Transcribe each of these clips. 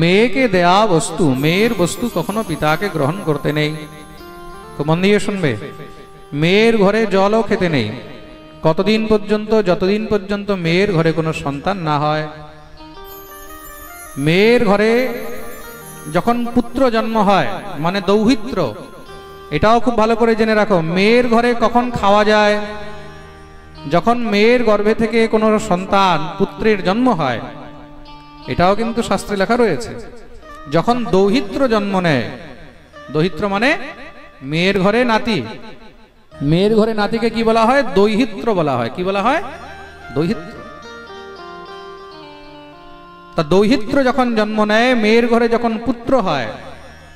মেয়েকে দেয়া বস্তু, মেয়ের বস্তু কখনো পিতাকে গ্রহণ করতে নেই। তো মন দিয়ে শুনবে, মেয়ের ঘরে জলও খেতে নেই কতদিন পর্যন্ত, যতদিন পর্যন্ত মেয়ের ঘরে কোনো সন্তান না হয়। মেয়ের ঘরে যখন পুত্র জন্ম হয় মানে দৌহিত্র, এটাও খুব ভালো করে জেনে রাখো। মেয়ের ঘরে কখন খাওয়া যায়? যখন মেয়ের গর্ভে থেকে কোনো সন্তান পুত্রের জন্ম হয়, এটাও কিন্তু শাস্ত্রে লেখা রয়েছে। যখন দৌহিত্র জন্ম নেয়, দৌহিত্র মানে মেয়ের ঘরে নাতি, মেয়ের ঘরে নাতিকে কি বলা হয়? দৌহিত্র বলা হয়। কি বলা হয়? দৌহিত্র। তা দৌহিত্র যখন জন্ম নেয়, মেয়ের ঘরে যখন পুত্র হয়,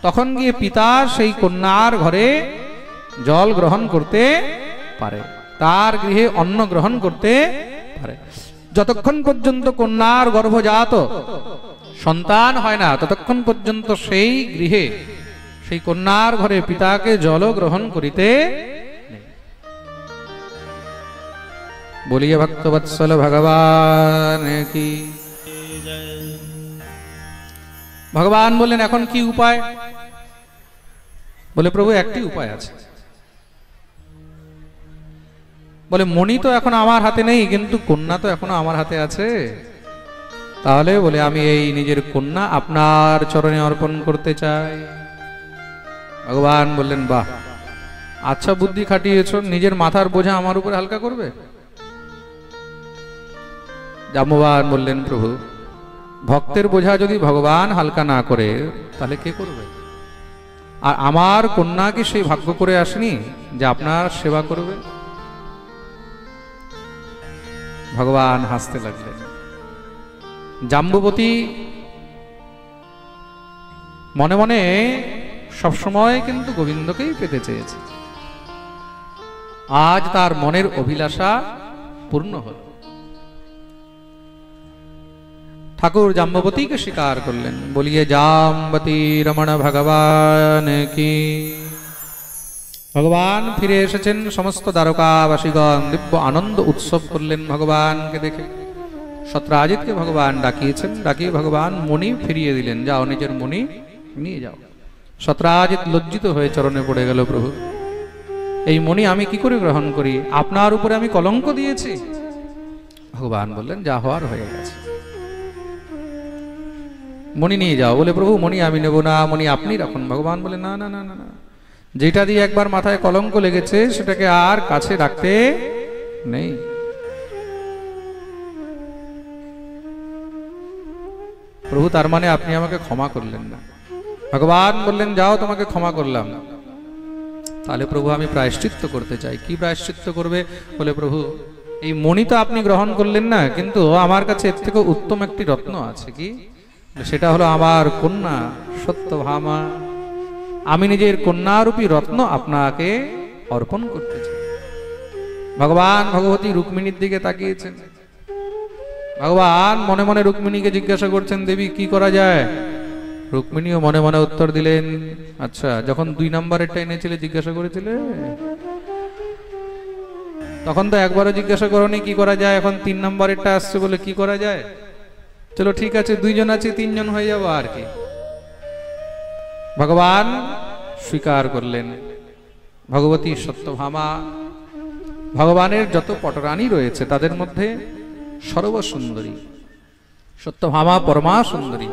তখন গিয়ে পিতা সেই কন্যার ঘরে জল গ্রহণ করতে পারে, তার গৃহে অন্ন গ্রহণ করতে পারে। যতক্ষণ পর্যন্ত কন্যার গর্ভজাত সন্তান হয় না, ততক্ষণ পর্যন্ত সেই গৃহে, সেই কন্যার ঘরে পিতাকে জল গ্রহণ করিতে। বলিয়ে ভক্তবৎসল ভগবান কি। ভগবান বললেন এখন কি উপায়? বলে প্রভু একটি উপায় আছে। বলে মণি তো এখন আমার হাতে নেই, কিন্তু কন্যা তো এখনো আমার হাতে আছে। তাহলে বলে আমি এই নিজের কন্যা আপনার চরণে অর্পণ করতে চাই। ভগবান বললেন বাহ, আচ্ছা বুদ্ধি খাটিয়েছ, নিজের মাথার বোঝা আমার উপরে হালকা করবে। জাম্ববান বললেন প্রভু, ভক্তের বোঝা যদি ভগবান হালকা না করে তাহলে কে করবে? আর আমার কন্যা কি সেই ভাগ্য করে আসেনি যে আপনার সেবা করবে? ভগবান হাসতে লাগলেন। জাম্ববতী মনে মনে সবসময় কিন্তু গোবিন্দকেই পেতে চেয়েছে। আজ তার মনের অভিলাষা পূর্ণ হল। ঠাকুর জাম্ববতীকে স্বীকার করলেন। বলিয়ে জাম্বতী রমণ ভগবান কি। ভগবান ফিরে এসেছেন। সমস্ত দ্বারকাবাসীগণ দিব্য আনন্দ উৎসব করলেন ভগবানকে দেখে। সত্রাজিৎকে ভগবান ডাকিয়েছেন, ডাকিয়ে ভগবান মণি ফিরিয়ে দিলেন। যাও, নিজের মণি নিয়ে যাও। সত্রাজিৎ লজ্জিত হয়ে চরণে পড়ে গেল। প্রভু, এই মণি আমি কি করে গ্রহণ করি? আপনার উপরে আমি কলঙ্ক দিয়েছি। ভগবান বললেন যা হওয়ার হয়ে গেছে, মণি নিয়ে যাও। বলে প্রভু মণি আমি নেব না, মণি আপনি রাখুন। ভগবান বলে না না না না না, যেটা দিয়ে একবার মাথায় কলঙ্ক লেগেছে সেটাকে আর কাছে রাখতে নেই। প্রভু তার মানে আপনি আমাকে ক্ষমা করলেন না? ভগবান বললেন যাও, তোমাকে ক্ষমা করলাম। তাহলে প্রভু আমি প্রায়শ্চিত্ত করতে চাই। কি প্রায়শ্চিত্ত করবে? বলে প্রভু এই মণি তো আপনি গ্রহণ করলেন না, কিন্তু আমার কাছে এর থেকে উত্তম একটি রত্ন আছে। কি? সেটা হলো আমার কন্যা সত্যভামা। আমি নিজের কন্যারূপী রত্ন আপনাকে অর্পণ করতে চাই। ভগবান ভগবতী রুক্মিণীর দিকে তাকিয়েছেন। ভগবান মনে মনে রুক্মিণীকে জিজ্ঞাসা করছেন দেবী কি করা যায়? রুক্মিণীও মনে মনে উত্তর দিলেন আচ্ছা, যখন 2 নম্বরেরটা এনেছিলে জিজ্ঞাসা করেছিলে, তখন তো একবারও জিজ্ঞাসা করোনি কি করা যায়। এখন 3 নম্বরেরটা আসছে বলে কি করা যায়। চলো ঠিক আছে, 2 জন আছে 3 জন হয়ে যাবো আর কি। ভগবান স্বীকার করলেন ভগবতী সত্যভামা ভগবানের যত পটরানী রয়েছে তাদের মধ্যে সর্বসুন্দরী। সত্যভামা পরমা সুন্দরী।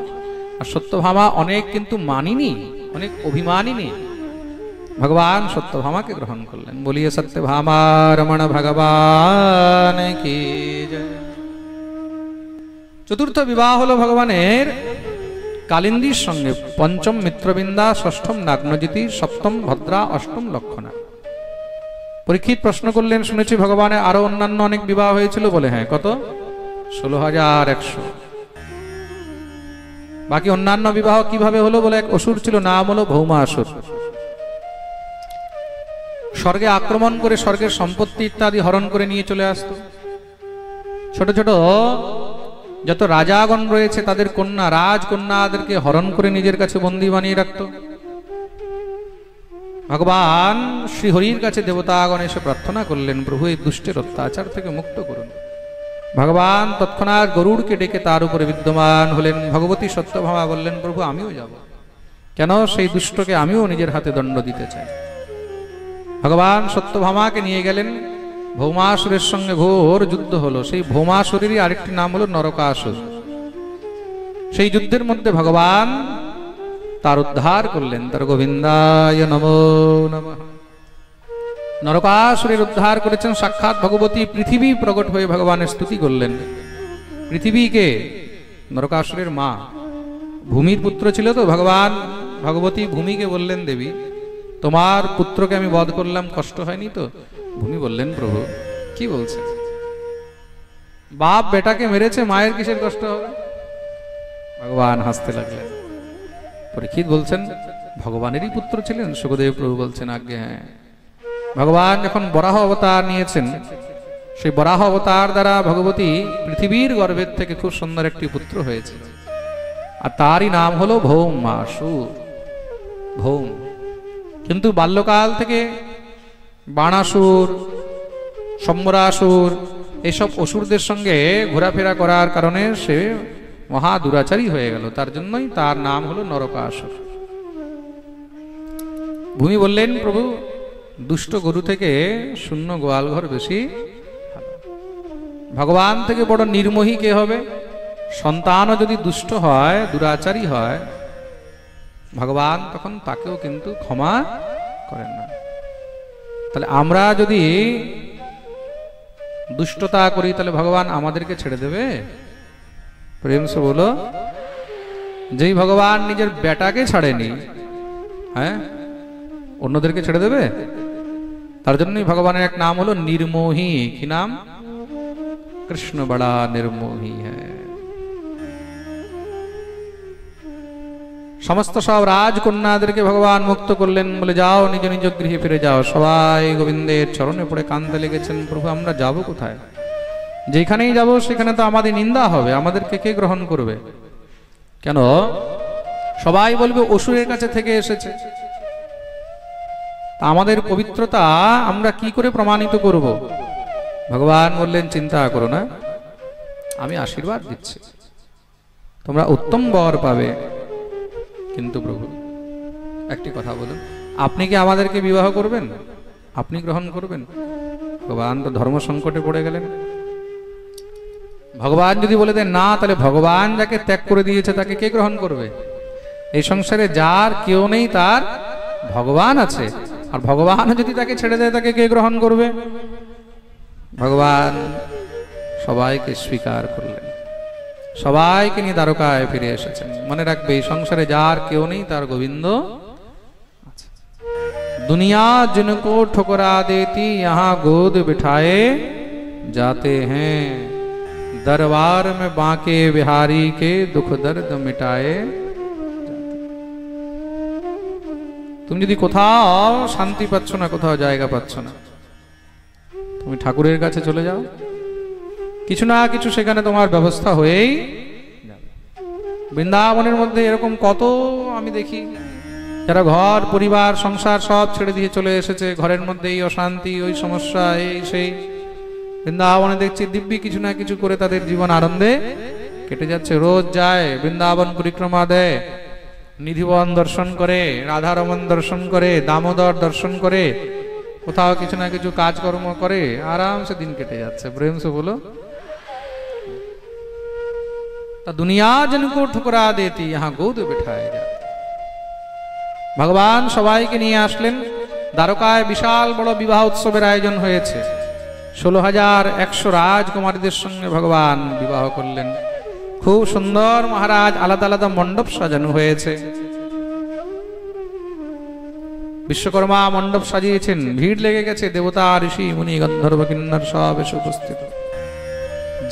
আর সত্যভামা অনেক কিন্তু মানিনী, অনেক অভিমানিনী। ভগবান সত্যভামাকে গ্রহণ করলেন। বলিয়ে সত্যভামা রমণ ভগবান কি জয়। চতুর্থ বিবাহ হলো ভগবানের কালিন্দীর সঙ্গে। 5ম মিত্রবৃন্দা, 6ম নাগ্নজিতি, 7ম ভদ্রা, 8ম লক্ষণা। পরীক্ষিত প্রশ্ন করলেন শুনেছি ভগবানের আরো অন্যান্য অনেক বিবাহ হয়েছিল। বলে হ্যাঁ, কত? 16,100। বাকি অন্যান্য বিবাহ কিভাবে হলো? বলে এক অসুর ছিল, নাম হলো ভৌমাসুর। স্বর্গে আক্রমণ করে স্বর্গের সম্পত্তি ইত্যাদি হরণ করে নিয়ে চলে আসতো। ছোট ছোট যত রাজাগণ রয়েছে তাদের কন্যা, রাজকন্যাদেরকে হরণ করে নিজের কাছে বন্দী বানিয়ে রাখত। ভগবান শ্রীহরির কাছে দেবতাগণ এসে প্রার্থনা করলেন প্রভু এই দুষ্টের অত্যাচার থেকে মুক্ত করুন। ভগবান তৎক্ষণাৎ গরুড়কে ডেকে তার উপরে বিদ্যমান হলেন। ভগবতী সত্যভামা বললেন, প্রভু আমিও যাব, কেন সেই দুষ্টকে আমিও নিজের হাতে দণ্ড দিতে চাই। ভগবান সত্যভামাকে নিয়ে গেলেন। ভৌমাসুরের সঙ্গে ঘোর যুদ্ধ হলো। সেই ভৌমাসুরেরই আরেকটি নাম হলো নরকাসুর। সেই যুদ্ধের মধ্যে ভগবান তার উদ্ধার করলেন। তার গোবিন্দায় নমো নমঃ। নরকাসুরের উদ্ধার করেছেন সাক্ষাৎ ভগবতী। পৃথিবী প্রকট হয়ে ভগবানের স্তুতি করলেন। পৃথিবীকে নরকাসুরের মা, ভূমির পুত্র ছিল তো ভগবান। ভগবতী ভূমিকে বললেন, দেবী তোমার পুত্রকে আমি বধ করলাম, কষ্ট হয়নি তো? ভূমি বললেন, প্রভু কি বলছেন, বাপ বেটাকে মেরেছে, মায়ের কিসের কষ্ট হবে? ভগবান হাসতে লাগলেন। পরীক্ষিত বলছেন, ভগবানেরই পুত্র ছিলেন? সুখদেব প্রভু বলছেন, আজ্ঞে হ্যাঁ। ভগবান যখন বরাহ অবতার নিয়েছেন, সেই বরাহ অবতার দ্বারা ভগবতী পৃথিবীর গর্ভের থেকে খুব সুন্দর একটি পুত্র হয়েছিল, আর তারই নাম হলো ভৌমাসুর। ভৌম। কিন্তু বাল্যকাল থেকে বাণাসুর, সম্বরাসুর এইসব অসুরদের সঙ্গে ঘোরাফেরা করার কারণে সে মহা দুরাচারী হয়ে গেল। তার জন্যই তার নাম হলো নরকাসুর। ভূমি বললেন, প্রভু দুষ্ট গরু থেকে শূন্য গোয়াল ঘর বেশি ভালো। ভগবান থেকে বড় নির্মোহী কে হবে? সন্তানও যদি দুষ্ট হয়, দুরাচারী হয়, ভগবান তখন তাকেও কিন্তু ক্ষমা করেন না। তাহলে আমরা যদি দুষ্টতা করি, তাহলে ভগবান আমাদেরকে ছেড়ে দেবে? প্রেম সে বলো, যেই ভগবান নিজের বেটাকে ছাড়েনি, হ্যাঁ, অন্যদেরকে ছেড়ে দেবে? তার জন্যই ভগবানের এক নাম হলো নির্মোহী। কি নাম? কৃষ্ণ বড়া নির্মোহী হ্যাঁ। সমস্ত সব রাজকন্যাদেরকে ভগবান মুক্ত করলেন, বলে যাও নিজ নিজ গৃহে ফিরে যাও। সবাই গোবিন্দের চরণে পড়ে কাঁদতে লেগেছেন, প্রভু আমরা যাব কোথায়? যেখানেই যাব সেখানে তো আমাদের নিন্দা হবে, আমাদেরকে কে গ্রহণ করবে? কেন? সবাই বলবে অসুরের কাছে থেকে এসেছে। আমাদের পবিত্রতা আমরা কি করে প্রমাণিত করব? ভগবান বললেন, চিন্তা করো না, আমি আশীর্বাদ দিচ্ছি, তোমরা উত্তম বর পাবে। কিন্তু প্রভু একটি কথা বলুন, আপনি কি আমাদেরকে বিবাহ করবেন? আপনি গ্রহণ করবেন? ভগবান তো ধর্ম সংকটে পড়ে গেলেন। ভগবান যদি বলে দেন না, তাহলে ভগবান যাকে ত্যাগ করে দিয়েছে তাকে কে গ্রহণ করবে? এই সংসারে যার কেউ নেই, তার ভগবান আছে। আর ভগবান যদি তাকে ছেড়ে দেয়, তাকে কে গ্রহণ করবে? ভগবান সবাইকে স্বীকার করলেন, সবাইকে নিয়ে দ্বারকায় ফিরে এসেছেন। মনে রাখবে, এই সংসারে যার কেউ নেই, তার গোবিন্দ আছে। দুনিয়া जिनको ठुकरा देती यहाँ गोद बिठाए जाते हैं, दरबार में बांके बिहारी के दुख दर्द मिटाए। তুমি যদি কোথাও শান্তি পাচ্ছ না, কোথাও জায়গা পাচ্ছ না, তুমি ঠাকুরের কাছে চলে যাও, কিছু না কিছু সেখানে তোমার ব্যবস্থা হয়েই যাবে। বৃন্দাবনের মধ্যে এরকম কত আমি দেখি, যারা ঘর পরিবার সংসার সব ছেড়ে দিয়ে চলে এসেছে, ঘরের মধ্যে এই অশান্তি, ওই সমস্যা, এই সেই, বৃন্দাবনে দেখছি দিব্যি কিছু না কিছু করে তাদের জীবন আনন্দে কেটে যাচ্ছে। রোজ যায়, বৃন্দাবন পরিক্রমা দেয়, নিধিবন দর্শন করে, রাধারমন দর্শন করে, দামোদর দর্শন করে, কোথাও কিছু না কিছু কাজকর্ম করে, আরামসে দিন কেটে যাচ্ছে। প্রেম সে বলো, তা দুনিয়া जिनको ठुकरा देती यहाँ गोद बिठाए जाते। ভগবান সবাইকে নিয়ে আসলেন। দ্বারকায় বিশাল বড় বিবাহ উৎসবের আয়োজন হয়েছে। 16,100 রাজকুমারীদের সঙ্গে ভগবান বিবাহ করলেন। খুব সুন্দর মহারাজ আলাদা আলাদা মণ্ডপ সাজানো হয়েছে। বিশ্বকর্মা মণ্ডপ সাজিয়েছেন, ভিড় লেগে গেছে, দেবতা ঋষি মুনি গন্ধর্ব কিন্নর সব এসে উপস্থিত।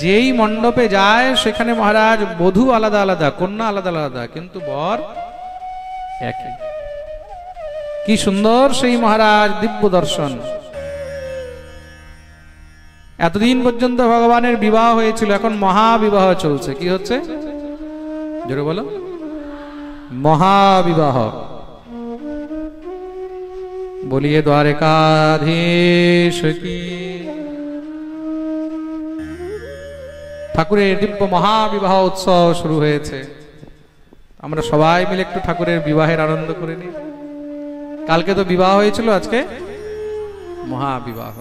যেই মণ্ডপে যায় সেখানে মহারাজ বধূ আলাদা আলাদা, কন্যা আলাদা আলাদা, কিন্তু বর একই। কি সুন্দর সেই মহারাজ দিব্য দর্শন। এতদিন পর্যন্ত ভগবানের বিবাহ হয়েছিল, এখন মহাবিবাহ চলছে। কি হচ্ছে? জোরে বলো, মহাবিবাহ। বলিয়ে দ্বারকাধীশ কি। ঠাকুরের দিব্য মহাবিবাহ উৎসব শুরু হয়েছে। আমরা সবাই মিলে একটু ঠাকুরের বিবাহের আনন্দ করে নিই। কালকে তো বিবাহ হয়েছিল, আজকে মহাবিবাহ।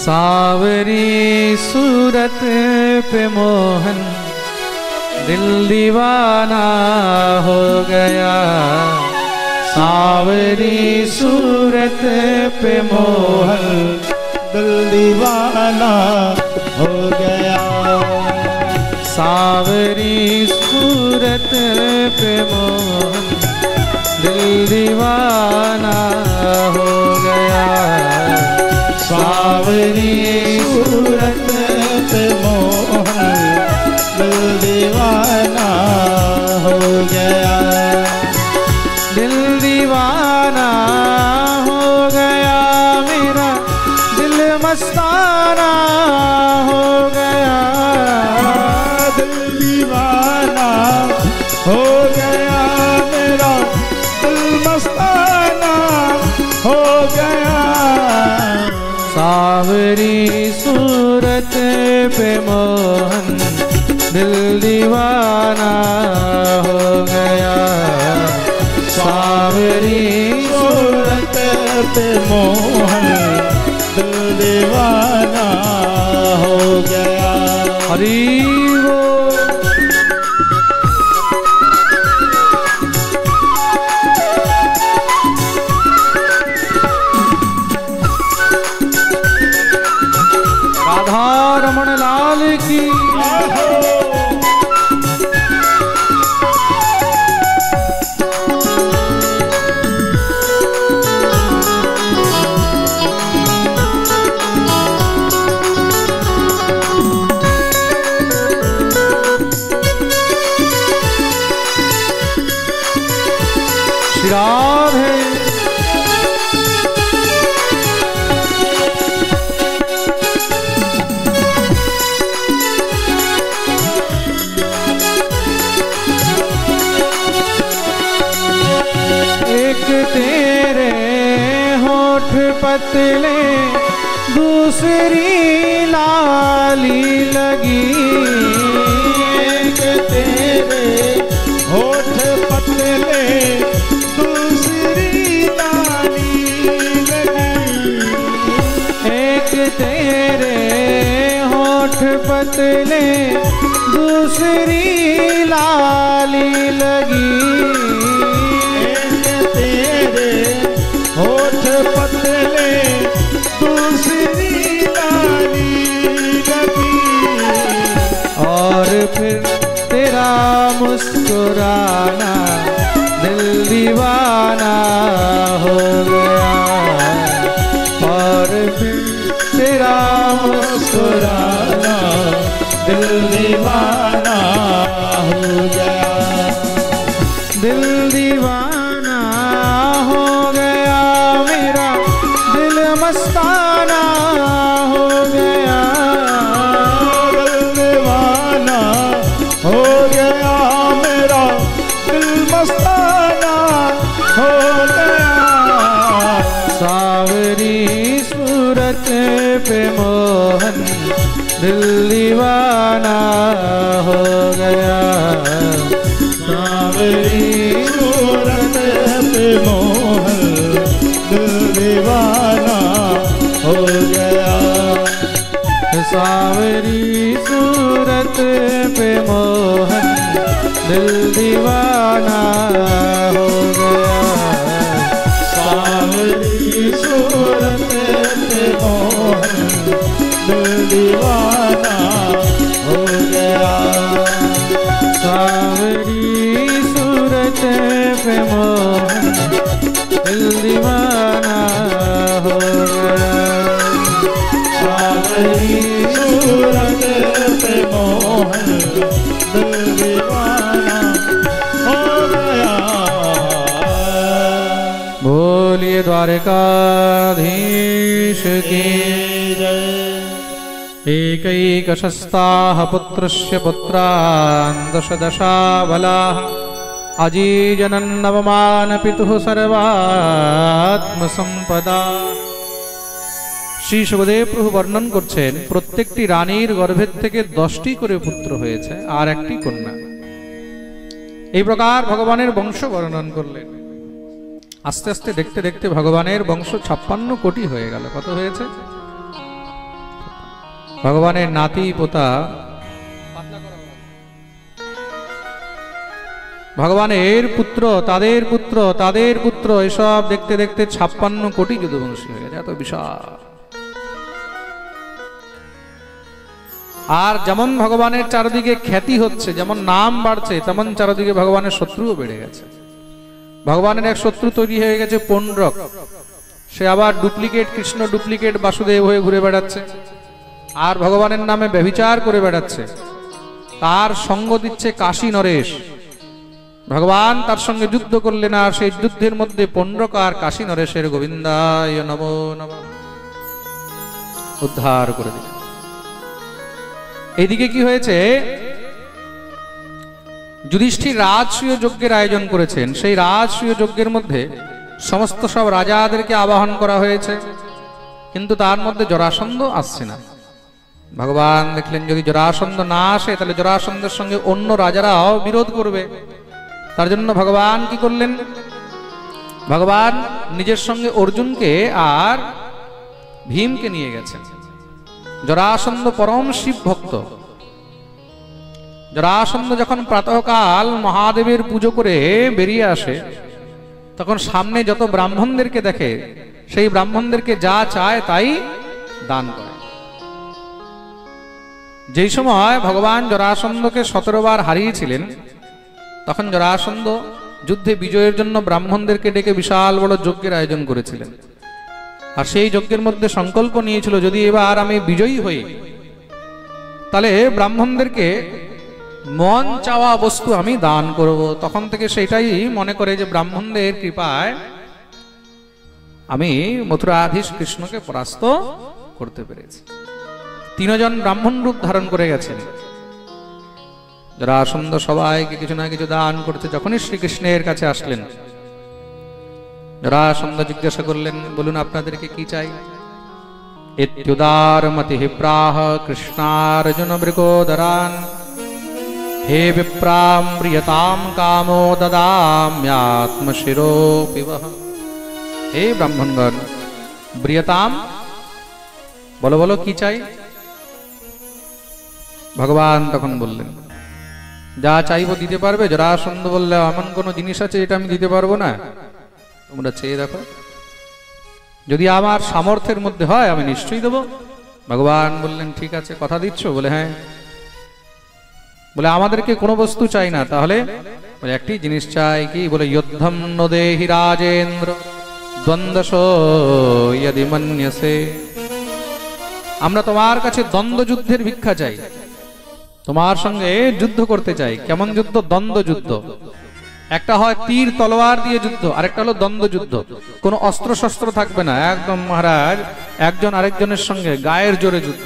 सावरी सूरत पे मोहन दिल दीवाना हो गया, सावरी सूरत पे मोहन दिल दीवाना हो गया, सावरी सूरत पे मोहन दिल दीवाना हो गया, सावरी सूरत पे मोहन दिल दीवाना हो गया, दिल दीवाना हो गया मेरा, दिल मस्ताना हो गया, दिल दीवाना हो गया मेरा, दिल मस्ताना हो गया, सावरी सूरत पे मोहन दिल दीवाना हो गया, सावरी सूरत पे मोहन दिल दीवाना हो गया। हरि राधा रमण लाल की। श्री राधे तेरे होठ पतले दूसरी लाली लगी, एक तेरे होठ पतले दूसरी लाली लगी, एक तेरे होठ पतले दूसरी लाली लगी, होठ पतले दूसरी लाली लगी, और फिर तेरा मुस्कुराना दिल दीवाना हो गया, और फिर तेरा मुस्कुराना दिल दीवाना हो गया, दिल दीवाना हो गया मेरा, दिल मस्ताना हो गया, दिल दीवाना हो गया मेरा, दिल मस्ताना हो गया, सावरी सूरत पे मोहन दिल दीवाना हो गया, सावरी सूरत पे मोहन दिल दीवाना हो गया, सावरी सूरत पे मोहन दिल दीवाना हो गया, सावरी सूरत पे मोहन दिल दीवाना हो गया, सावरी सूरत पे मोहन दिल दीवाना हो गया, सावरी सूरत पे मोहन दिल दीवाना हो गया। बोलिए द्वारकाधीश की जय। एकैकशस्ताः पुत्रस्य पुत्रान् दश दशाबलाः अजीजनन्नवमान पितुः सर्वात्मसम्पदा। শ্রী সুখদেব প্রভু বর্ণন করছেন প্রত্যেকটি রানীর গর্ভের থেকে 10টি করে পুত্র হয়েছে আর একটি কন্যা। এই প্রকার ভগবানের বংশ বর্ণন করলেন। আস্তে আস্তে দেখতে দেখতে ভগবানের বংশ 56 কোটি হয়ে গেল। কত হয়েছে? ভগবানের নাতি পোতা, ভগবানের পুত্র, তাদের পুত্র, তাদের পুত্র, এসব দেখতে দেখতে 56 কোটি যদুবংশী হয়ে গেছে। এত বিশাল। আর যেমন ভগবানের চারিদিকে খ্যাতি হচ্ছে, যেমন নাম বাড়ছে, তেমন চারিদিকে ভগবানের শত্রুও বেড়ে গেছে। ভগবানের এক শত্রু তৈরি হয়ে গেছে পৌণ্ড্রক। সে আবার ডুপ্লিকেট কৃষ্ণ, ডুপ্লিকেট বাসুদেব হয়ে ঘুরে বেড়াচ্ছে আর ভগবানের নামে ব্যভিচার করে বেড়াচ্ছে। তার সঙ্গ দিচ্ছে কাশী নরেশ। ভগবান তার সঙ্গে যুদ্ধ করলেন আর সেই যুদ্ধের মধ্যে পৌণ্ড্রক আর কাশী নরেশের গোবিন্দায় নমো নমঃ উদ্ধার করে দিলেন। এইদিকে কি হয়েছে? যুধিষ্ঠির রাজসূয় যজ্ঞের আয়োজন করেছেন। সেই রাজসূয় যজ্ঞের মধ্যে সমস্ত সব রাজাদেরকে আবাহন করা হয়েছে, কিন্তু তার মধ্যে জরাসন্ধ আসছে না। ভগবান দেখলেন যদি জরাসন্ধ না আসে তাহলে জরাসন্ধের সঙ্গে অন্য রাজারাও বিরোধ করবে। তার জন্য ভগবান কি করলেন? ভগবান নিজের সঙ্গে অর্জুনকে আর ভীমকে নিয়ে গেছেন। জরাসন্ধ পরম শিব ভক্ত। জরাসন্ধ যখন প্রাতঃকাল মহাদেবের পুজো করে বেরিয়ে আসে, তখন সামনে যত ব্রাহ্মণদেরকে দেখে সেই ব্রাহ্মণদেরকে যা চায় তাই দান করে। যেই সময় ভগবান জরাসন্ধকে 17 বার হারিয়েছিলেন, তখন জরাসন্ধ যুদ্ধে বিজয়ের জন্য ব্রাহ্মণদেরকে ডেকে বিশাল বড় যজ্ঞের আয়োজন করেছিলেন। আর সেই যজ্ঞের মধ্যে সংকল্প নিয়েছিল যদি এবার আমি বিজয়ী হই তাহলে ব্রাহ্মণদেরকে মন চাওয়া বস্তু আমি দান করব। তখন থেকে সেটাই মনে করে যে ব্রাহ্মণদের কৃপায় আমি মথুরাধীশ কৃষ্ণকে পরাস্ত করতে পেরেছি। 3 জন ব্রাহ্মণ রূপ ধারণ করে গেছেন। জরাসন্ধ সবাইকে কিছু না কিছু দান করতে যখনই শ্রীকৃষ্ণের কাছে আসলেন, জরাসন্ধ জিজ্ঞাসা করলেন, বলুন আপনাদেরকে কি চাই? ইত্যুদারমতিঃ প্রাহ কৃষ্ণার্জুন মৃগোদরান হে বিপ্রাম প্রিয়তাম কামো দদাম্যাত্মশিরো পিবঃ। হে ব্রাহ্মণগণ, প্রিয়তাম বলো বলো কি চাই? ভগবান তখন বললেন, যা চাইবো দিতে পারবে? জরাসন্ধ বললে, এমন কোন জিনিস আছে যেটা আমি দিতে পারবো না? তোমরা চেয়ে দেখো, যদি আমার সামর্থ্যের মধ্যে হয় আমি নিশ্চয়ই দেবো। ভগবান বললেন, ঠিক আছে, কথা দিচ্ছ? বলে হ্যাঁ। বলে আমাদেরকে কোনো বস্তু চাই না, তাহলে বলে একটি জিনিস চাই। কি? বলে যুদ্ধম নো দেহি রাজেন্দ্র দ্বন্দ্বসো ইয়দি মন্যসে। আমরা তোমার কাছে দ্বন্দ্ব যুদ্ধের ভিক্ষা চাই, তোমার সঙ্গে যুদ্ধ করতে চাই। কেমন যুদ্ধ? দ্বন্দ্ব যুদ্ধ। একটা হয় তীর তলোয়ার দিয়ে যুদ্ধ, আরেকটা হলো দ্বন্দ্ব যুদ্ধ। কোনো অস্ত্র শস্ত্র থাকবে না, একদম মহারাজ একজন আরেকজনের সঙ্গে গায়ের জোরে যুদ্ধ।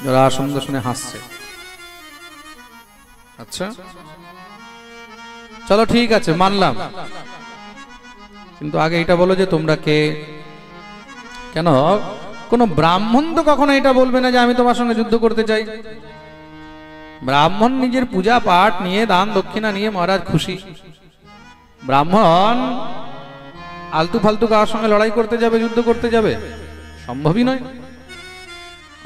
জরাসন্ধ শুনে হাসছে। আচ্ছা চলো ঠিক আছে, মানলাম, কিন্তু আগে এটা বলো যে তোমরা কে? কেন কোন ব্রাহ্মণ তো কখনো এটা বলবে না যে আমি তোমার সঙ্গে যুদ্ধ করতে চাই। ব্রাহ্মণ নিজের পূজা পাঠ নিয়ে, দান দক্ষিণা নিয়ে মহারাজ খুশি। ব্রাহ্মণ আলতু ফালতু কার সঙ্গে লড়াই করতে যাবে, যুদ্ধ করতে যাবে? সম্ভবই নয়।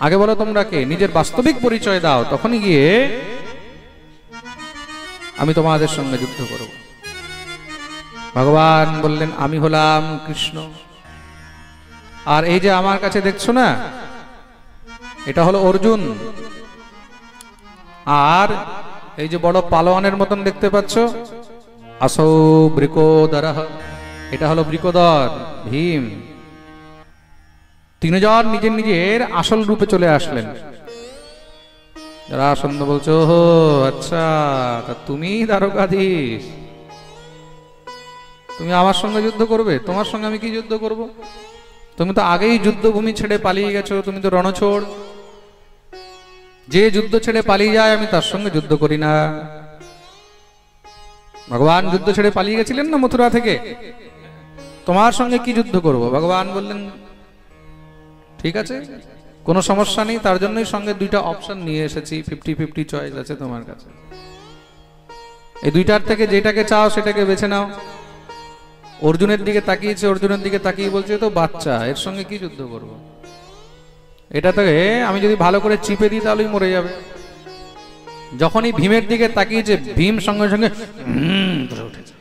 আগে বলো তোমরা কে, নিজের বাস্তবিক পরিচয় দাও, তখনই গিয়ে আমি তোমাদের সঙ্গে যুদ্ধ করব। ভগবান বললেন, আমি হলাম কৃষ্ণ, আর এই যে আমার কাছে দেখছো না, এটা হলো অর্জুন, আর এই যে বড় পালোয়ানের মতন দেখতে পাচ্ছ, আসৌ বৃকোদরঃ, এটা হলো বৃকোদর ভীম। 3 জন নিজের নিজের আসল রূপে চলে আসলেন। জরাসন্ধ বলছো, ও আচ্ছা, তা তুমি দ্বারকাধীশ, তুমি আমার সঙ্গে যুদ্ধ করবে? তোমার সঙ্গে আমি কি যুদ্ধ করব? তুমি তো আগেই যুদ্ধভূমি ছেড়ে পালিয়ে গেছো, তুমি তো রণছোড়। যে যুদ্ধ ছেড়ে পালিয়ে যায় আমি তার সঙ্গে যুদ্ধ করি না। ভগবান যুদ্ধ ছেড়ে পালিয়ে গেছিলেন না মথুরা থেকে, তোমার সঙ্গে কি যুদ্ধ করব? ভগবান বললেন ঠিক আছে, কোনো সমস্যা নেই, তার জন্যই সঙ্গে দুইটা অপশন নিয়ে এসেছি, 50-50 চয়েস আছে তোমার কাছে, এই দুইটার থেকে যেটাকে চাও সেটাকে বেছে নাও। অর্জুনের দিকে তাকিয়েছে, অর্জুনের দিকে তাকিয়ে বলছে তো বাচ্চা, এর সঙ্গে কি যুদ্ধ করব? এটা থেকে আমি যদি ভালো করে চিপে দিই তাহলেই মরে যাবে। যখনই ভীমের দিকে তাকিয়েছে, ভীম সঙ্গে সঙ্গে উঠেছে,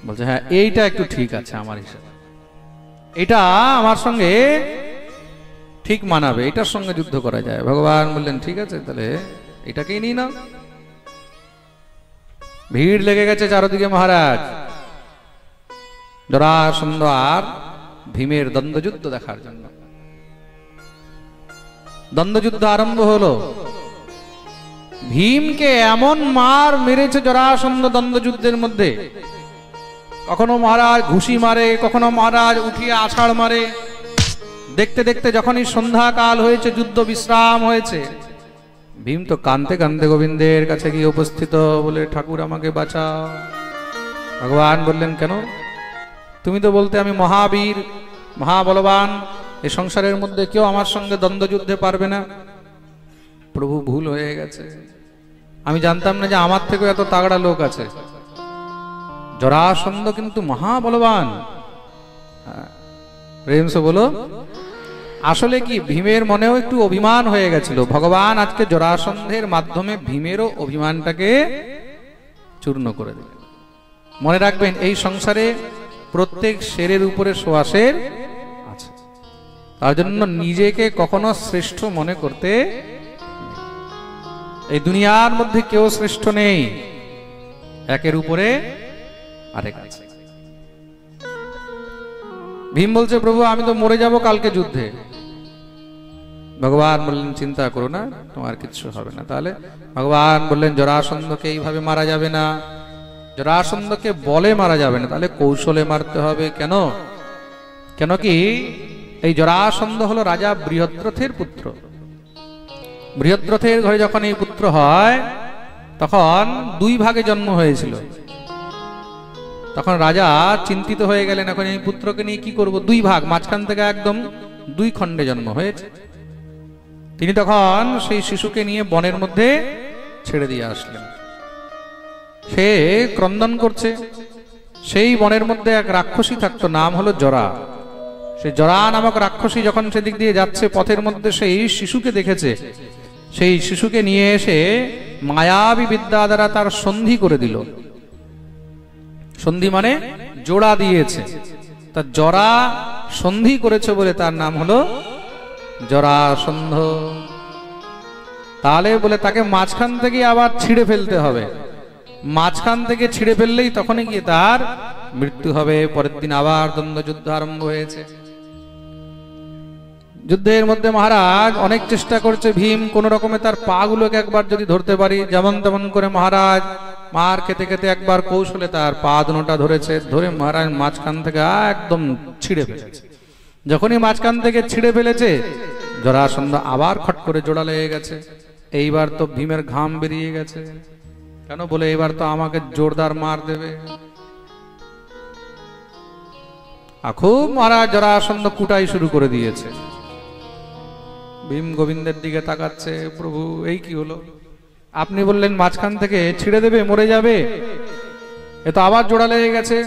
বলছে হ্যাঁ এইটা একটু ঠিক আছে আমার হিসাবে, এটা আমার সঙ্গে ঠিক মানাবে, এটার সঙ্গে যুদ্ধ করা যায়। ভগবান বললেন ঠিক আছে, তাহলে এটাকেই নিই না। ভিড় লেগে গেছে চারদিকে মহারাজ, জরাসন্ধ আর ভীমের দ্বন্দ্বযুদ্ধ দেখার জন্য। দ্বন্দ্বযুদ্ধ আরম্ভ হলো, ভীমকে এমন মার মেরেছে জরাসন্ধ দ্বন্দ্বযুদ্ধের মধ্যে, কখনো মহারাজ ঘুষি মারে, কখনো মহারাজ উঠিয়ে আছাড় মারে। দেখতে দেখতে যখনই সন্ধ্যাকাল হয়েছে, যুদ্ধ বিশ্রাম হয়েছে, ভীম তো কাঁদতে কাঁদতে গোবিন্দের কাছে গিয়ে উপস্থিত, বলে ঠাকুর আমাকে বাঁচাও। ভগবান বললেন কেন? তুমি তো বলতে আমি মহাবীর মহাবলবান, এই সংসারের মধ্যে কেউ আমার সঙ্গে দ্বন্দ্বযুদ্ধে পারবে না। প্রভু ভুল হয়ে গেছে, আমি জানতাম না যে আমার থেকেও এত তাগড়া লোক আছে। জরাসন্ধ কিন্তু মহাবলবান। প্রেম সে বলো, আসলে কি ভীমের মনেও একটু অভিমান হয়ে গেছিল। ভগবান আজকে জরাসন্ধের মাধ্যমে ভীমেরও অভিমানটাকে চূর্ণ করে দিলেন। মনে রাখবেন, এই সংসারে প্রত্যেক শেরের উপরে সোয়াশের আছে, তার জন্য নিজেকে কখনো শ্রেষ্ঠ মনে করতে, এই দুনিয়ার মধ্যে কেউ শ্রেষ্ঠ নেই, একের উপরে আরেক আছে। ভীম বলছে প্রভু আমি তো মরে যাব কালকে যুদ্ধে। ভগবান বললেন চিন্তা করো না, তোমার কিছু হবে না। তাহলে ভগবান বললেন জরাসন্ধকে এইভাবে মারা যাবে না, জরাসন্ধকে বলে মারা যাবে না, তাহলে কৌশলে মারতে হবে। কেন? কেন কি এই জরাসন্ধ হলো রাজা বৃহদ্রথের পুত্র। বৃহদ্রথের ঘরে যখন এই পুত্র হয়, তখন দুই ভাগে জন্ম হয়েছিল। তখন রাজা চিন্তিত হয়ে গেলেন, এখন এই পুত্রকে নিয়ে কি করব? দুই ভাগ, মাঝখান থেকে একদম দুই খণ্ডে জন্ম হয়েছে। তিনি তখন সেই শিশুকে নিয়ে বনের মধ্যে ছেড়ে দিয়ে আসলেন। সে ক্রন্দন করছে। সেই বনের মধ্যে এক রাক্ষসী থাকতো, নাম হলো জরা। সেই জরা নামক রাক্ষসী যখন সেদিক দিয়ে যাচ্ছে, পথের মধ্যে সেই শিশুকে দেখেছে। সেই শিশুকে নিয়ে এসে মায়াবী বিদ্যা দ্বারা তার সন্ধি করে দিল। সন্ধি মানে জোড়া দিয়েছে। তা জরা সন্ধি করেছে বলে তার নাম হলো জরাসন্ধ। তাহলে বলে তাকে মাঝখান থেকে আবার ছিঁড়ে ফেলতে হবে। মাঝখান থেকে ছিঁড়ে ফেললেই তখনই গিয়ে তার মৃত্যু হবে। পরের দিন আবার দ্বন্দ্বযুদ্ধ আরম্ভ হয়েছে। যুদ্ধের মধ্যে মহারাজ অনেক চেষ্টা করছে ভীম, কোন রকমে তার পা গুলোকে একবার যদি ধরতে পারি। যেমন তেমন করে মহারাজ মার খেতে খেতে একবার কৌশলে তার পা দুটোটা ধরেছে। ধরে মহারাজ মাঝখান থেকে একদম ছিঁড়ে ফেলেছে। যখনই মাঝখান থেকে ছিঁড়ে ফেলেছে, জরাসন্ধ আবার খট করে জোড়া লেগে গেছে। এইবার তো ভীমের ঘাম বেরিয়ে গেছে। কেন? বলে এবার তো আমাকে জোরদার মার দেবে। খুব মহারাজ জরাসন্ধ কুটাই শুরু করে দিয়েছে। ভীম গোবিন্দের দিকে তাকাচ্ছে, প্রভু এই কি হলো? আপনি বললেন মাঝখান থেকে ছিঁড়ে দেবে, মরে যাবে, এ তো আবার জোড়া লেগে গেছে।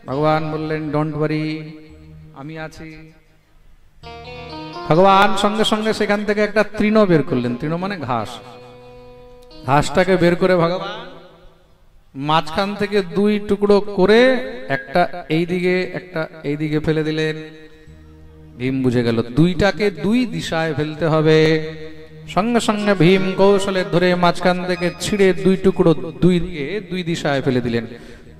ভগবান বললেন ডোন্ট ওয়ারি, আমি আছি। ভগবান সঙ্গে সঙ্গে সেখান থেকে একটা তৃণ বের করলেন। তৃণ মানে ঘাস। ঘাসটাকে বের করে ভগবান মাঝখান থেকে দুই টুকরো করে একটা এইদিকে একটা এইদিকে ফেলে দিলেন। ভীম বুঝে গেল দুইটাকে দুই দিশায় ফেলতে হবে। সঙ্গে সঙ্গে ভীম কৌশলে ধরে মাঝখান থেকে ছিঁড়ে দুই টুকরো দুই দিকে দুই দিশায় ফেলে দিলেন।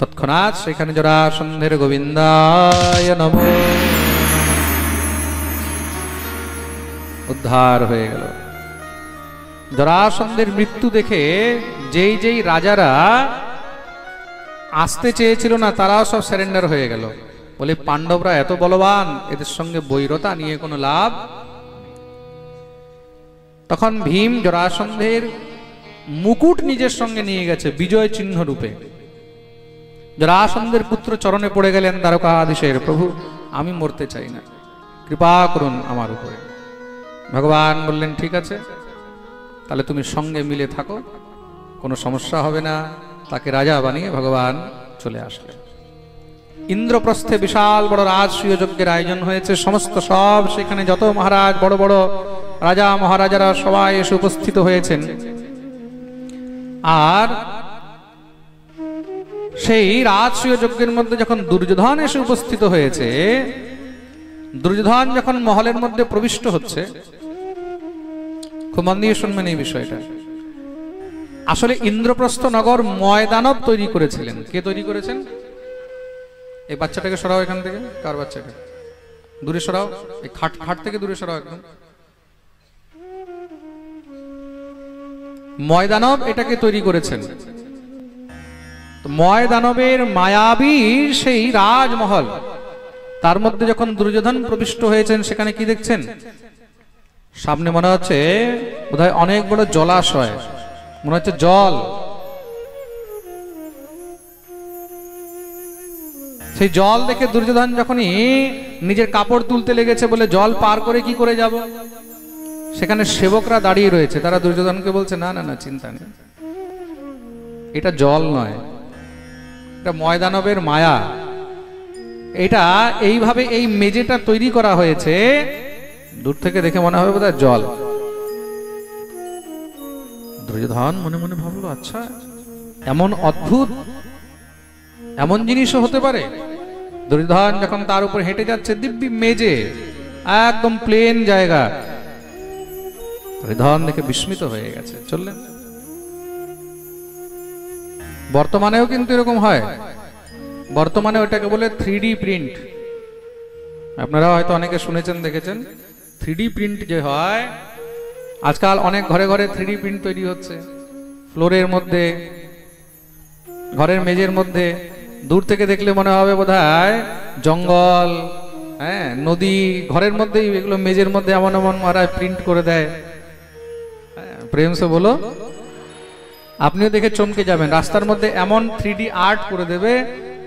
তৎক্ষণাৎ সেখানে জরাসন্ধের গোবিন্দায় নমঃ উদ্ধার হয়ে গেল। জরাসন্ধের মৃত্যু দেখে যেই যেই রাজারা আসতে চেয়েছিল না, তারাও সব সারেন্ডার হয়ে গেল। বলে পাণ্ডবরা এত বলবান, এদের সঙ্গে বৈরতা নিয়ে কোনো লাভ। তখন ভীম জরাসন্ধের মুকুট নিজের সঙ্গে নিয়ে গেছে বিজয় চিহ্ন রূপে। জরাসন্ধের পুত্র চরণে পড়ে গেলেন দ্বারকাধীশের, প্রভু আমি মরতে চাই না, কৃপা করুন আমার উপরে। ভগবান বললেন ঠিক আছে, তাহলে তুমি সঙ্গে মিলে থাকো, কোনো সমস্যা হবে না। তাকে রাজা বানিয়ে ভগবান চলে আসলেন। ইন্দ্রপ্রস্থে বিশাল বড় রাজসূয় যজ্ঞের আয়োজন হয়েছে। সমস্ত সব সেখানে যত মহারাজ, বড় বড় রাজা মহারাজারা সবাই এসে উপস্থিত হয়েছেন। আর সেই রাজসূয় যজ্ঞের মধ্যে যখন দুর্যোধন এসে উপস্থিত হয়েছে, দুর্যোধন যখন মহলের মধ্যে প্রবিষ্ট হচ্ছে, খুব মন দিয়ে শুনবেন এই বিষয়টা। আসলে ইন্দ্রপ্রস্থ নগর ময়দানব তৈরি করেছিলেন। কে তৈরি করেছেন? এই বাচ্চাটাকে সরাও এখান থেকে। কার বাচ্চাকে? দূরে সরাও, এই খাট থেকে দূরে সরাও একদম। ময়দানব এটাকে তৈরি করেছেন। ময়দানবের মায়াবী সেই রাজমহল, তার মধ্যে যখন দুর্যোধন প্রবিষ্ট হয়েছেন, সেখানে কি দেখছেন? সামনে মনে হচ্ছে বোধহয় অনেক বড় জলাশয়, মনে হচ্ছে জল। সেই জল দেখে দুর্যোধন যখনই নিজের কাপড় তুলতে লেগেছে, বলে জল পার করে কি করে যাব। সেখানে সেবকরা দাঁড়িয়ে রয়েছে, তারা দুর্যোধনকে বলছে না না না, চিন্তা নেই, এটা জল নয়, এটা ময়দানবের মায়া। এটা এইভাবে এই মেঝেটা তৈরি করা হয়েছে, দূর থেকে দেখে মনে হবে বোধহয় জল। দুর্যোধন মনে মনে ভাবলো, আচ্ছা এমন অদ্ভুত, এমন জিনিসও হতে পারে। দুর্যোধন যখন তার উপর হেঁটে যাচ্ছে, দিব্যি মেঝে, একদম প্লেন জায়গা, দুর্যোধন দেখে বিস্মিত হয়ে গেছে, চললেন। বর্তমানেও কিন্তু এরকম হয়। বর্তমানে ওটাকে বলে 3D প্রিন্ট। আপনারা হয়তো অনেকে শুনেছেন, দেখেছেন। 3D প্রিন্ট যে হয়, আজকাল অনেক ঘরে ঘরে 3D প্রিন্ট তৈরি হচ্ছে। ফ্লোরের মধ্যে, ঘরের মেঝের মধ্যে, দূর থেকে দেখলে মনে হবে বোধহয় জঙ্গল, হ্যাঁ, নদী, ঘরের মধ্যেই এগুলো মেঝের মধ্যে এমন এমন মহারাজ প্রিন্ট করে দেয়। প্রেম সে বলো, আপনিও দেখে চমকে যাবেন। রাস্তার মধ্যে এমন 3D আর্ট করে দেবে,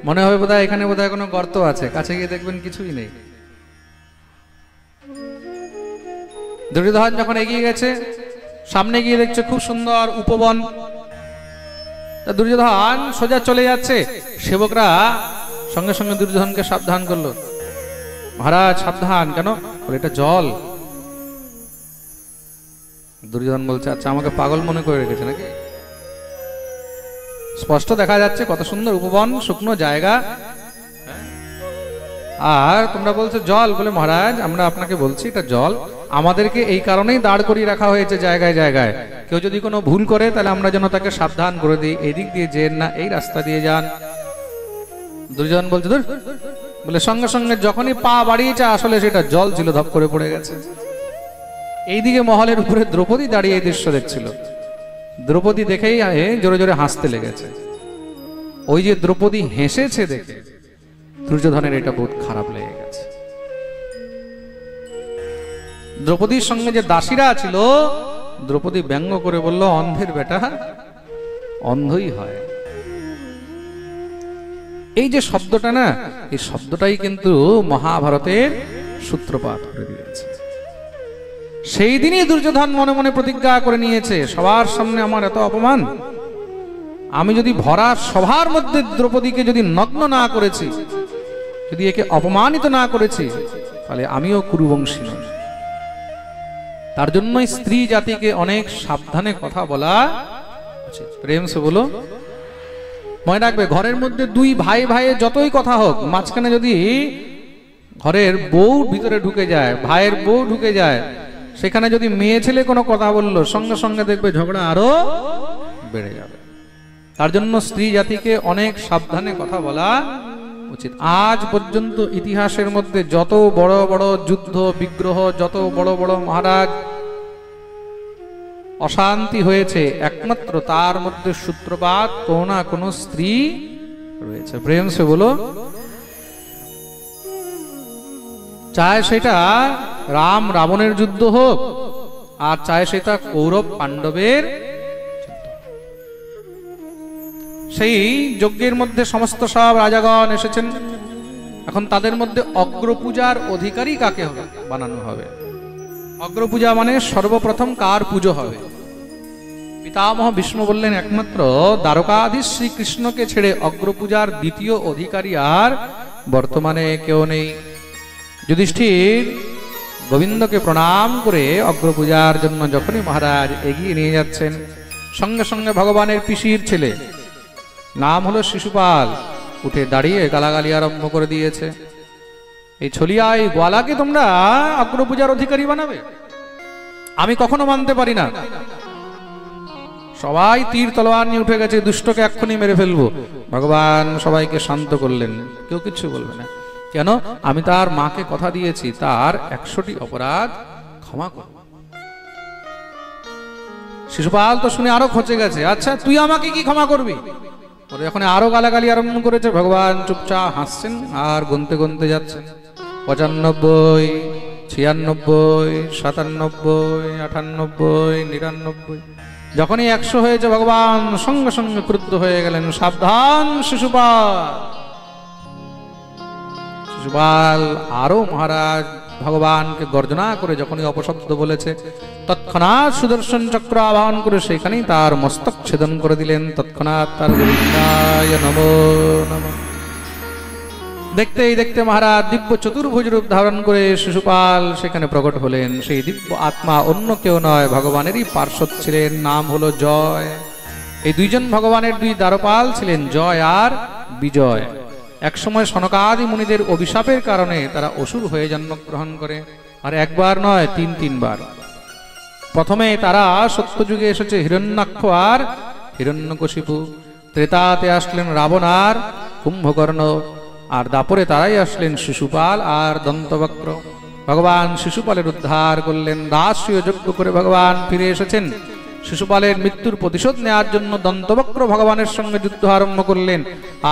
মনে হবে বোধহয় এখানে বোধহয় কোনো গর্ত আছে, কাছে গিয়ে দেখবেন কিছুই নেই। দুর্যোধন যখন এগিয়ে গেছে, সামনে গিয়ে দেখছে খুব সুন্দর উপবন। দুর্যোধন সোজা চলে যাচ্ছে, সেবকরা সঙ্গে সঙ্গে দুর্যোধনকে সাবধান করলো, মহারাজ সাবধান। কেন? বলে এটা জল। দুর্যোধন বলছে, আচ্ছা আমাকে পাগল মনে করে রেখেছে নাকি? স্পষ্ট দেখা যাচ্ছে কত সুন্দর উপবন, শুকনো জায়গা, আর তোমরা বলছো জল। বলে মহারাজ আমরা আপনাকে বলছি এটা জল, আমাদেরকে এই কারণেই দাঁড় করিয়ে রাখা হয়েছে জায়গায় জায়গায়। কেউ যদি কোনো ভুল করে তাহলে আমরা যেন তাকে সাবধান করে দিই, এই দিক দিয়ে যেন না, এই রাস্তা দিয়ে যান। দুর্যোধন বলছে দূর। বলে সঙ্গে সঙ্গে যখনই পা বাড়িয়েছে, আসলে সেটা জল ছিল, ধপ করে পড়ে গেছে। এইদিকে মহলের উপরে দ্রৌপদী দাঁড়িয়ে এই দৃশ্য দেখছিল। দ্রৌপদী দেখেই জোরে জোরে হাসতে লেগেছে। ওই যে দ্রৌপদী হেসেছে দেখে দুর্যোধনের এটা বহুত খারাপ লেগে গেছে। দ্রৌপদীর সঙ্গে যে দাসীরা ছিল, দ্রৌপদী ব্যঙ্গ করে বলল, অন্ধের বেটা অন্ধই হয়। এই যে শব্দটা না, এই শব্দটাই কিন্তু মহাভারতের সূত্রপাত করে দিয়েছে। সেই দিনই দুর্যোধন মনে মনে প্রতিজ্ঞা করে নিয়েছে, সবার সামনে আমার এত অপমান, আমি যদি ভরা সভার মধ্যে দ্রৌপদীকে যদি নগ্ন না করেছি, যদি একে অপমানিত না করেছি, তাহলে আমিও কুরুবংশী নই। তার জন্যই স্ত্রী জাতিকে অনেক সাবধানে কথা বলা উচিত। প্রেম সে বলো, মনে রাখবে, ঘরের মধ্যে দুই ভাই ভাইয়ের যতই কথা হোক, মাঝখানে যদি ঘরের বউ ভিতরে ঢুকে যায়, ভাইয়ের বউ ঢুকে যায়, সেখানে যদি মেয়ে ছেলে কোনো কথা বললো, সঙ্গে সঙ্গে দেখবে ঝগড়া আরো বেড়ে যাবে। তার জন্য স্ত্রী জাতিকে অনেক সাবধানে কথা বলা উচিত। আজ পর্যন্ত ইতিহাসের মধ্যে যত বড় বড় যুদ্ধ বিগ্রহ, যত বড় বড় মহারাজ অশান্তি হয়েছে, একমাত্র তার মধ্যে সূত্রপাত কোনো না কোনো স্ত্রী রয়েছে। প্রেম সে বলো, চায় সেটা রাম রাবণের যুদ্ধ হোক, আর চায় সেটা কৌরব পাণ্ডবের যুদ্ধ। সেই যজ্ঞের মধ্যে সমস্ত সব রাজাগণ এসেছেন। এখন তাদের মধ্যে অগ্রপূজার অধিকারী কাকে হবে বানানো হবে? অগ্রপূজা মানে সর্বপ্রথম কার পুজো হবে? পিতামহ বিষ্ণু বললেন একমাত্র দ্বারকাধীশ শ্রীকৃষ্ণকে ছেড়ে অগ্রপূজার দ্বিতীয় অধিকারী আর বর্তমানে কেউ নেই। যুধিষ্ঠির গোবিন্দকে প্রণাম করে অগ্রপূজার জন্য যখনই মহারাজ এগিয়ে নিয়ে যাচ্ছেন, সঙ্গে সঙ্গে ভগবানের পিসির ছেলে, নাম হলো শিশুপাল, উঠে দাঁড়িয়ে গালাগালি আরম্ভ করে দিয়েছে। এই ছলিয়া এই গোয়ালাকে তোমরা অগ্রপূজার অধিকারী বানাবে? আমি কখনো মানতে পারি না। সবাই তীর তলোয়ার নিয়ে উঠে গেছে, দুষ্টকে এক্ষুনি মেরে ফেলবো। ভগবান সবাইকে শান্ত করলেন, কেউ কিচ্ছু বলবে না। কেন? আমি তার মাকে কথা দিয়েছি তার 100টি অপরাধ ক্ষমা করব। শিশুপাল তো শুনে আরো খচে গেছে, আচ্ছা তুই আমাকে কি ক্ষমা করবি? ওরে এখন আরো গালাগালি আরম্ভ করেছে। ভগবান চুপচাপ হাসছেন আর গুনতে গুনতে যাচ্ছেন। 95, 96, 97, 98, 99। যখনই 100 হয়েছে ভগবান সঙ্গে সঙ্গে ক্রুদ্ধ হয়ে গেলেন। সাবধান শিশুপাল। শিশুপাল আরো মহারাজ ভগবানকে গর্জনা করে যখনই অপশব্দ বলেছে, তৎক্ষণাৎ সুদর্শন চক্র আবাহন করে সেখানেই তার মস্তক ছেদন করে দিলেন। তৎক্ষণাৎ তার গোবিন্দায় নমো নমঃ। দেখতেই দেখতে মহারাজ দিব্য চতুর্ভুজ রূপ ধারণ করে শিশুপাল সেখানে প্রকট হলেন। সেই দিব্য আত্মা অন্য কেউ নয়, ভগবানেরই পার্শ্বদ ছিলেন, নাম হলো জয়। এই দুইজন ভগবানের দুই দ্বারপাল ছিলেন, জয় আর বিজয়। একসময় সনকাদি মুনিদের অভিশাপের কারণে তারা অসুর হয়ে জন্মগ্রহণ করে, আর একবার নয় 3-3 বার। প্রথমে তারা সত্যযুগে এসেছে হিরণ্যাক্ষ আর হিরণ্যকশিপু, ত্রেতাতে আসলেন রাবণ আর কুম্ভকর্ণ, আর দাপরে তারাই আসলেন শিশুপাল আর দন্তবক্র। ভগবান শিশুপালের উদ্ধার করলেন। রাষ্ট্রীয় যজ্ঞ করে ভগবান ফিরে এসেছেন। শিশুপালের মৃত্যুর প্রতিশোধ নেওয়ার জন্য দন্তবক্র ভগবানের সঙ্গে যুদ্ধ আরম্ভ করলেন,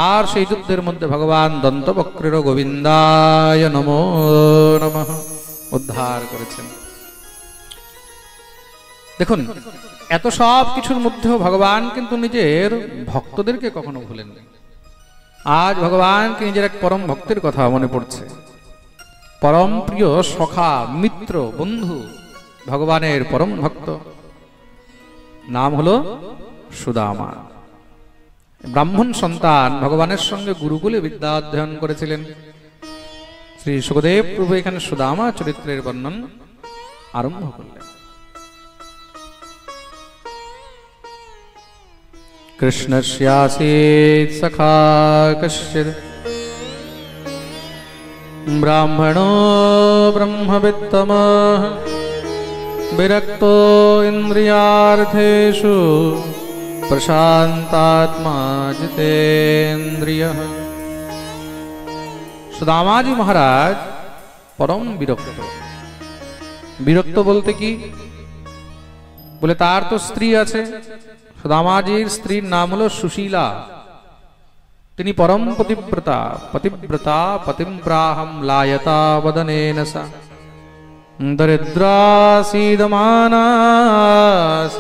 আর সেই যুদ্ধের মধ্যে ভগবান দন্তবক্রেরও গোবিন্দায় নমো নমঃ উদ্ধার করেছেন। দেখুন, এত সব কিছুর মধ্যেও ভগবান কিন্তু নিজের ভক্তদেরকে কখনো ভুলেননি। আজ ভগবানকে নিজের এক পরম ভক্তের কথা মনে পড়ছে। পরম প্রিয় সখা, মিত্র, বন্ধু, ভগবানের পরম ভক্ত, নাম হলো সুদামা। ব্রাহ্মণ সন্তান, ভগবানের সঙ্গে গুরুকুলে বিদ্যা অধ্যয়ন করেছিলেন। শ্রী সুখদেব প্রভু এখানে সুদামা চরিত্রের বর্ণন আরম্ভ করলেন। কৃষ্ণস্যাসীৎ সখা কশ্চিৎ ব্রাহ্মণো ব্রহ্মবিত্তমঃ বিরক্তো ইন্দ্রিয়ার্থেষু প্রশান্তাত্মা জিতেন্দ্রিয়ঃ। সুদামাজি মহারাজ পরম বিরক্ত। বিরক্ত বলতে কি? বলে তার তো স্ত্রী আছে। সুদামাজির স্ত্রীর নাম হলো সুশীলা। তিনি পরম পতিব্রতা। পতিব্রতা পতিম প্রাহম লায়তা বদনেন সা দরিদ্রাসীদমানাস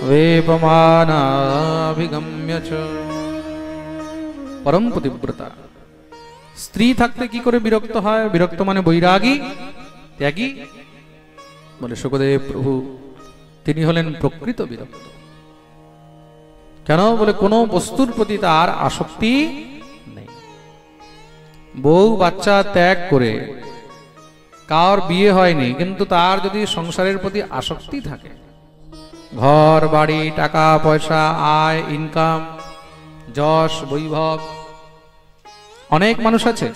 বেপমানাভিগম্য চ। পরম পতিব্রতা। স্ত্রী থাকতে কি করে বিরক্ত হয়? বিরক্ত মানে বৈরাগী, ত্যাগী। বলে সুখদেব প্রভু তিনি হলেন প্রকৃত বিরক্ত। কেন? বলে কোনো বস্তুর প্রতি তার আসক্তি নেই। বউ বাচ্চা ত্যাগ করে, কার বিয়ে হয়নি কিন্তু তার যদি সংসারের প্রতি আসক্তি থাকে, ঘর বাড়ি, টাকা পয়সা, আয় ইনকাম, যশ বৈভব। অনেক মানুষ আছে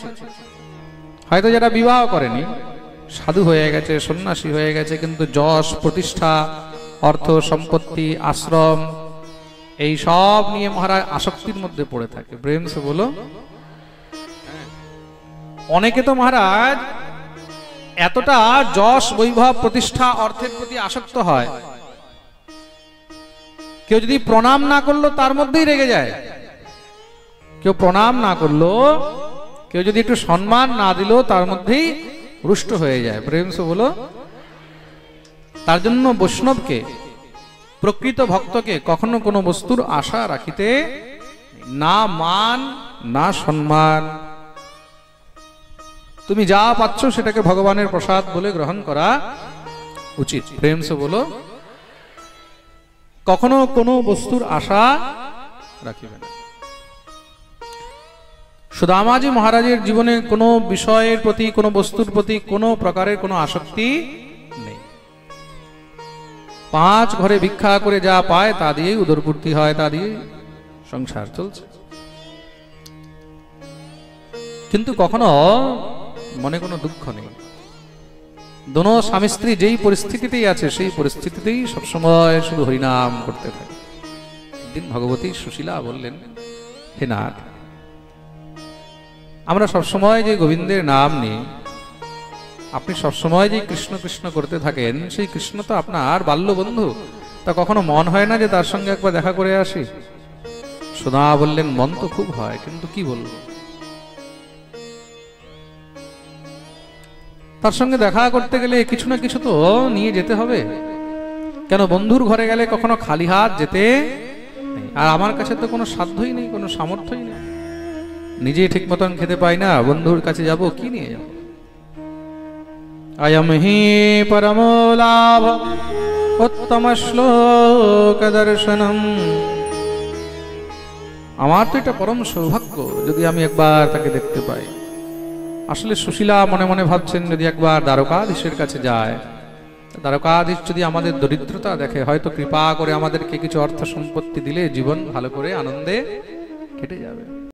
হয়তো যারা বিবাহ করেনি, সাধু হয়ে গেছে, সন্ন্যাসী হয়ে গেছে, কিন্তু যশ প্রতিষ্ঠা, অর্থ সম্পত্তি, আশ্রম, এই সব নিয়ে মহারাজ আসক্তির মধ্যে পড়ে থাকে। প্রেম সে বলো। অনেকে তো মহারাজ এতটা যশ বৈভব প্রতিষ্ঠা অর্থের প্রতি আসক্ত হয়, কেউ যদি প্রণাম না করলো তার মধ্যেই রেগে যায়। কেউ প্রণাম না করলো, কেউ যদি একটু সম্মান না দিল তার মধ্যেই রুষ্ট হয়ে যায়। প্রেম সে বলো। তার জন্য বৈষ্ণবকে, প্রকৃত ভক্তকে কখনো কোনো বস্তুর আশা রাখিতে না মান না সম্মান। তুমি যা পাচ্ছ সেটাকে ভগবানের প্রসাদ বলে গ্রহণ করা উচিত। প্রেম সে বলো, কখনো কোনো বস্তুর আশা রাখিবে না। সুদামাজি মহারাজের জীবনে কোনো বিষয়ের প্রতি, কোনো বস্তুর প্রতি কোনো প্রকারের কোনো আসক্তি নেই। 5 ঘরে ভিক্ষা করে যা পায় তা দিয়েই উদরপূর্তি হয়, তা দিয়ে সংসার চলছে। কিন্তু কখনো মনে কোনো দুঃখ নেই। দোনো স্বামী স্ত্রী যেই পরিস্থিতিতেই আছে সেই পরিস্থিতিতেই সবসময় শুধু হরিনাম করতে থাকে। একদিন ভগবতী সুশীলা বললেন, হে নাথ, আমরা সবসময় যে গোবিন্দের নাম নিই, আপনি সবসময় যে কৃষ্ণ কৃষ্ণ করতে থাকেন, সেই কৃষ্ণ তো আপনার বাল্য বন্ধু, তা কখনো মন হয় না যে তার সঙ্গে একবার দেখা করে আসি? সুধা বললেন, মন তো খুব হয়, কিন্তু কি বলবো, তার সঙ্গে দেখা করতে গেলে কিছু না কিছু তো নিয়ে যেতে হবে। কেন, বন্ধুর ঘরে গেলে কখনো খালি হাত যেতে নেই। আর আমার কাছে তো কোনো সাধ্যই নেই, কোনো সামর্থ্যই নেই, নিজে ঠিক মতন খেতে পাই না, বন্ধুর কাছে যাব কি নিয়ে যাব? আয়ম হি পরম লাভ উত্তম শ্লোক দর্শনম। আমার তো এটা পরম সৌভাগ্য যদি আমি একবার তাকে দেখতে পাই। আসলে সুশীলা মনে মনে ভাবছেন, যদি একবার দ্বারকাধীশের কাছে যায়, দ্বারকাধীশ যদি আমাদের দরিদ্রতা দেখে, হয়তো কৃপা করে আমাদেরকে কিছু অর্থ সম্পত্তি দিলে জীবন ভালো করে আনন্দে কেটে যাবে।